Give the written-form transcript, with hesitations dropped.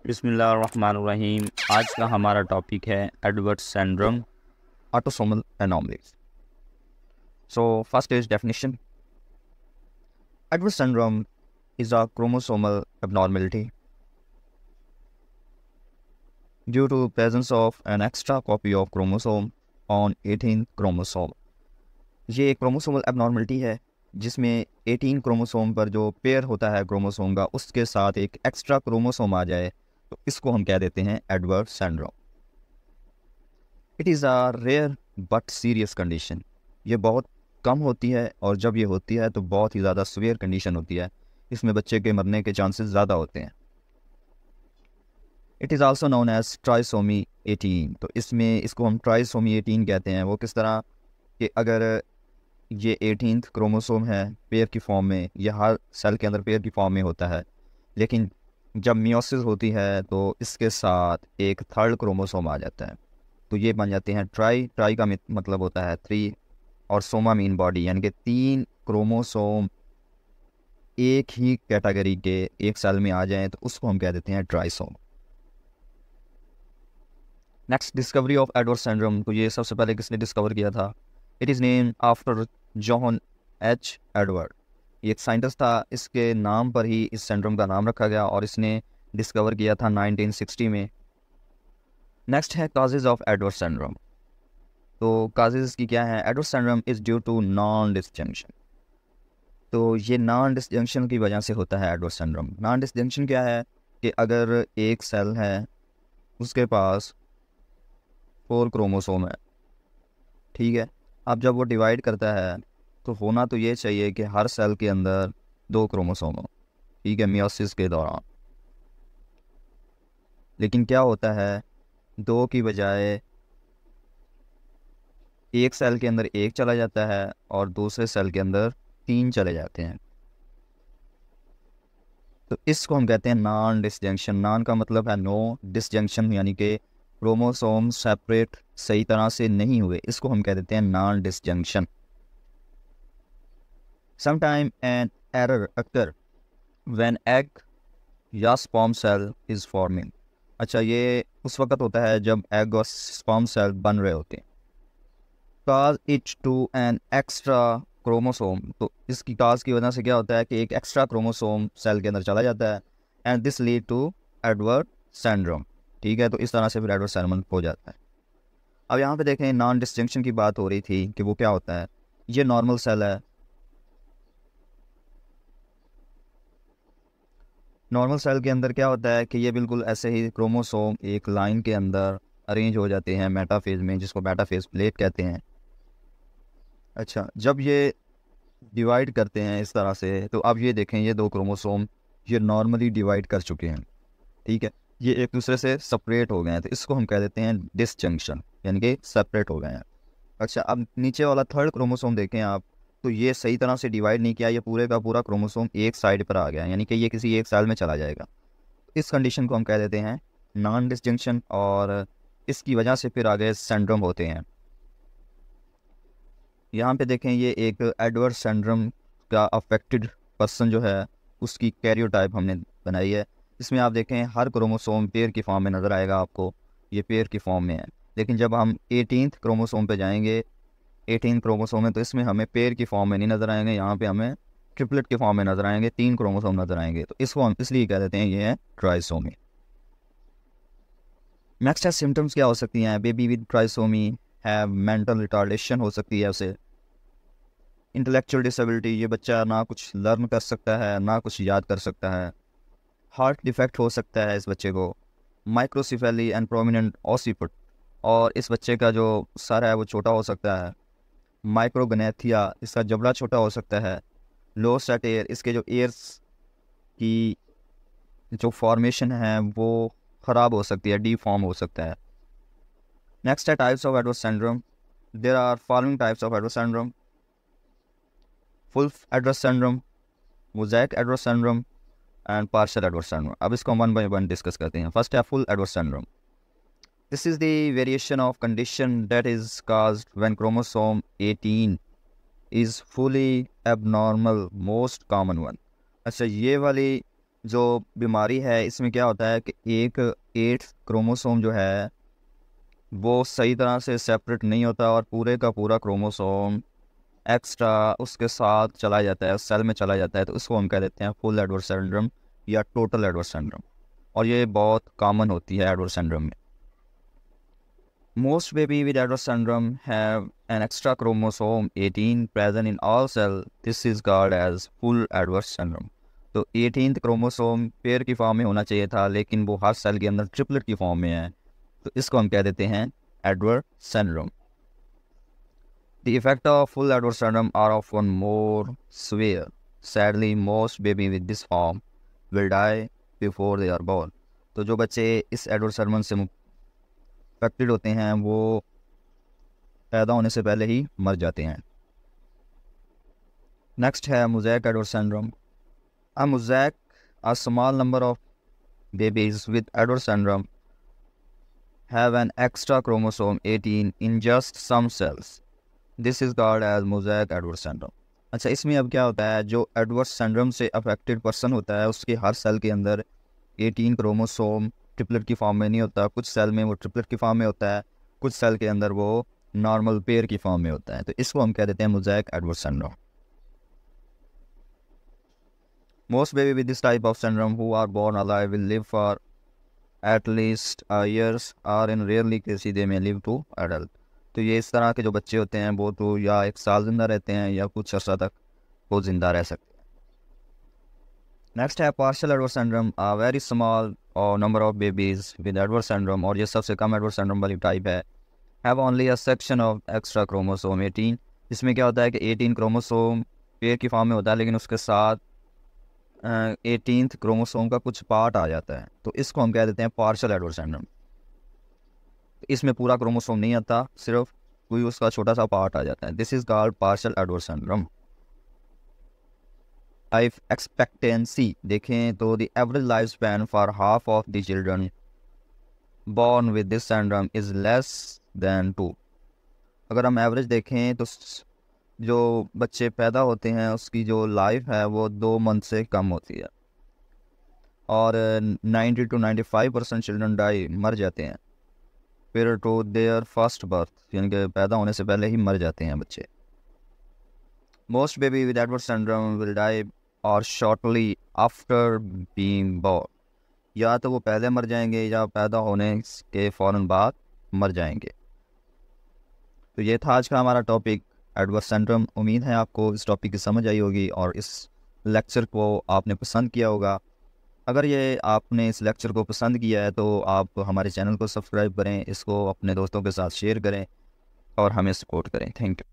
बिस्मिल्लाहिर्रहमानिर्रहीम। आज का हमारा टॉपिक है Edward syndrome, autosomal anomalies. So, first is definition. Edwards syndrome is a chromosomal abnormality due to presence of an extra copy of chromosome on 18th chromosome. ये एक chromosomal abnormality है जिसमें 18 chromosome पर जो पेयर होता है chromosome का उसके साथ एक एक्स्ट्रा क्रोमोसोम आ जाए तो इसको हम कह देते हैं Edward syndrome. It is a rare but serious condition. ये बहुत कम होती है और जब ये होती है तो बहुत ही ज़्यादा सीवियर कंडीशन होती है। इसमें बच्चे के मरने के चांसेस ज़्यादा होते हैं। It is also known as trisomy 18। तो इसको हम ट्राइसोमी 18 कहते हैं। वो किस तरह कि अगर ये 18th क्रोमोसोम है पेयर की फॉर्म में, यह हर सेल के अंदर पेयर की फॉर्म में होता है, लेकिन जब मियोसिस होती है तो इसके साथ एक थर्ड क्रोमोसोम आ जाता है तो ये बन जाते हैं ट्राई। ट्राई का मतलब होता है 3 और सोमा मीन बॉडी, यानी कि 3 क्रोमोसोम एक ही कैटेगरी के एक सेल में आ जाएं तो उसको हम कह देते हैं trisome. Next, discovery of Edward syndrome. तो ये सबसे पहले किसने डिस्कवर किया था? It is name after John H Edward. ये एक साइंटिस्ट था, इसके नाम पर ही इस सिंड्रोम का नाम रखा गया और इसने डिस्कवर किया था 1960 में। नेक्स्ट है काजेज ऑफ एडवर्ड सिंड्रोम। तो काजेज की क्या है? Edward syndrome is due to non disjunction. तो ये नॉन डिसजंक्शन की वजह से होता है एडवर्ड सिंड्रोम। नॉन डिसजंक्शन क्या है कि अगर एक सेल है उसके पास 4 क्रोमोसोम है, ठीक है, अब जब वो डिवाइड करता है तो होना तो ये चाहिए कि हर सेल के अंदर 2 क्रोमोसोम हो, ठीक है, मियोसिस के दौरान। लेकिन क्या होता है, 2 की बजाय एक सेल के अंदर 1 चला जाता है और दूसरे सेल के अंदर 3 चले जाते हैं। तो इसको हम कहते हैं नॉन डिसजंक्शन। नॉन का मतलब है नो, डिसजंक्शन यानी कि क्रोमोसोम सेपरेट सही तरह से नहीं हुए, इसको हम कह देते हैं non disjunction. Sometime an error occur when egg या स्पर्म सेल इज फॉर्मिंग। अच्छा, ये उस वक्त होता है जब एग और स्पर्म सेल बन रहे होते हैं। Cause it to an extra chromosome. तो इसकी काज की वजह से क्या होता है कि एक एक्स्ट्रा क्रोमोसोम सेल के अंदर चला जाता है and this lead to Edward syndrome. ठीक है, तो इस तरह से फिर एडवर्ड सिंड्रोम हो जाता है। अब यहाँ पे देखें, नॉन डिस्टिंक्शन की बात हो रही थी कि वो क्या होता है। ये नॉर्मल सेल है। नॉर्मल सेल के अंदर क्या होता है कि ये बिल्कुल ऐसे ही क्रोमोसोम एक लाइन के अंदर अरेंज हो जाते हैं मेटाफेज में, जिसको मेटाफेज प्लेट कहते हैं। अच्छा, जब ये डिवाइड करते हैं इस तरह से तो अब ये देखें, ये 2 क्रोमोसोम ये नॉर्मली डिवाइड कर चुके हैं, ठीक है, ये एक दूसरे से सेपरेट हो गए हैं, तो इसको हम कह देते हैं डिसजंक्शन, यानी कि सेपरेट हो गए हैं। अच्छा, अब नीचे वाला थर्ड क्रोमोसोम देखें आप, तो ये सही तरह से डिवाइड नहीं किया, ये पूरे का पूरा क्रोमोसोम एक साइड पर आ गया, यानी कि ये किसी एक सेल में चला जाएगा। इस कंडीशन को हम कह देते हैं नॉन डिसजंक्शन और इसकी वजह से फिर आगे सिंड्रोम होते हैं। यहाँ पे देखें, ये एक एडवर्ड सिंड्रोम का अफेक्टेड पर्सन जो है उसकी कैरियोटाइप हमने बनाई है। इसमें आप देखें हर क्रोमोसोम पेयर की फॉर्म में नज़र आएगा आपको, ये पेयर की फॉर्म में है। लेकिन जब हम 18th क्रोमोसोम पे जाएंगे, 18 क्रोमोसोम है, तो इसमें हमें पेयर की फॉर्म में नहीं नज़र आएंगे, यहाँ पे हमें ट्रिपलेट की फॉर्म में नज़र आएंगे, 3 क्रोमोसोम नज़र आएंगे। तो इसको हम इसलिए कह देते हैं ये है ट्राइसोमी। नेक्स्ट है सिम्टम्स क्या हो सकती हैं। बेबी विद ट्राइसोमी है मेंटल रिटार्डेशन हो सकती है उसे। इंटेलेक्चुअल डिसेबिलिटी, ये बच्चा ना कुछ लर्न कर सकता है ना कुछ याद कर सकता है। हार्ट डिफेक्ट हो सकता है इस बच्चे को। माइक्रोसिफेली एंड प्रोमिनेंट ऑसिपुट, और इस बच्चे का जो सर है वो छोटा हो सकता है। माइक्रोगनेथिया, इसका जबड़ा छोटा हो सकता है। लो सेट एयर, इसके जो एयर्स की जो फॉर्मेशन है वो ख़राब हो सकती है, डीफॉर्म हो सकता है। नेक्स्ट है types of Edward syndrome. There are following types of Edward syndrome: full Edward syndrome, mosaic Edward syndrome and partial Edward syndrome. अब इसको 1 बाय 1 डिस्कस करते हैं। फर्स्ट है full Edward syndrome. This is the variation of condition that is caused when chromosome 18 is fully abnormal, most common one. अच्छा, ये वाली जो बीमारी है इसमें क्या होता है कि एक 8 क्रोमोसोम जो है वो सही तरह से सेपरेट नहीं होता और पूरे का पूरा क्रोमोसोम एक्स्ट्रा उसके साथ चला जाता है, सेल में चला जाता है, तो उसको हम कह देते हैं फुल एडवर्ड सिंड्रोम या टोटल एडवर्ड सिंड्रोम। और ये बहुत कॉमन होती है एडवर्ड सिंड्रोम में। Most baby with Edward syndrome have an extra chromosome 18 present in all cell, this is called as full Edward syndrome. तो 18th क्रोमोसोम पेयर की form में होना चाहिए था, लेकिन वो हर सेल के अंदर ट्रिपलेट की फॉर्म में है, तो इसको हम कह देते हैं Edward syndrome. The effect of full Edwards syndrome are often more severe. Sadly, most baby with this form will die before they are born. तो जो बच्चे इस एडवर्ड सिंड्रोम से अफेक्टेड होते हैं वो पैदा होने से पहले ही मर जाते हैं। नेक्स्ट है mosaic Edward syndrome. A mosaic, a small number of babies with Edwards syndrome have an extra chromosome 18 in just some cells. This is called as mosaic Edward syndrome. अच्छा, इसमें अब क्या होता है, जो एडवर्ड सिंड्रोम से affected person होता है उसके हर सेल के अंदर 18 क्रोमोसोम ट्रिपलेट की फॉर्म में नहीं होता। कुछ सेल में वो ट्रिपलेट की फॉर्म में होता है, कुछ सेल के अंदर वो नॉर्मल पेयर की फॉर्म में होता है, तो इसको हम कह देते हैं mosaic Edward syndrome. Most baby with this type of syndrome who are born alive will live for at least years और in rarely cases they may live to adult. तो ये इस तरह के जो बच्चे होते हैं वो तो या 1 साल ज़िंदा रहते हैं या कुछ अर्सा तक वो ज़िंदा रह सकते हैं। नेक्स्ट है partial Edward syndrome. A very small और number of babies with Edward syndrome, और ये सबसे कम एडवर्ड सिंड्रोम वाली टाइप है, have only a section of extra chromosome 18। इसमें क्या होता है कि 18 क्रोमोसोम पेयर की फॉर्म में होता है, लेकिन उसके साथ 18th क्रोमोसोम का कुछ पार्ट आ जाता है, तो इसको हम कह देते हैं पार्शियल एडवर्ड सिंड्रोम। इसमें पूरा क्रोमोसोम नहीं आता, सिर्फ कोई उसका छोटा सा पार्ट आ जाता है। This is called partial Edward syndrome. Life expectancy देखें तो the average life span for half of the children born with this syndrome is less than 2। अगर हम एवरेज देखें तो जो बच्चे पैदा होते हैं उसकी जो लाइफ है वो 2 मंथ से कम होती है, और 90 to 95% चिल्ड्रन डाई, मर जाते हैं prior to their first birth, यानी कि पैदा होने से पहले ही मर जाते हैं बच्चे। Most baby with Edwards syndrome will die or shortly after being born। या तो वो पहले मर जाएंगे या पैदा होने के फ़ौरन बाद मर जाएंगे। तो ये था आज का हमारा टॉपिक एडवर्ड सिंड्रोम। उम्मीद है आपको इस टॉपिक की समझ आई होगी और इस लेक्चर को आपने पसंद किया होगा। अगर ये आपने इस लेक्चर को पसंद किया है तो आप हमारे चैनल को सब्सक्राइब करें, इसको अपने दोस्तों के साथ शेयर करें और हमें सपोर्ट करें। Thank you.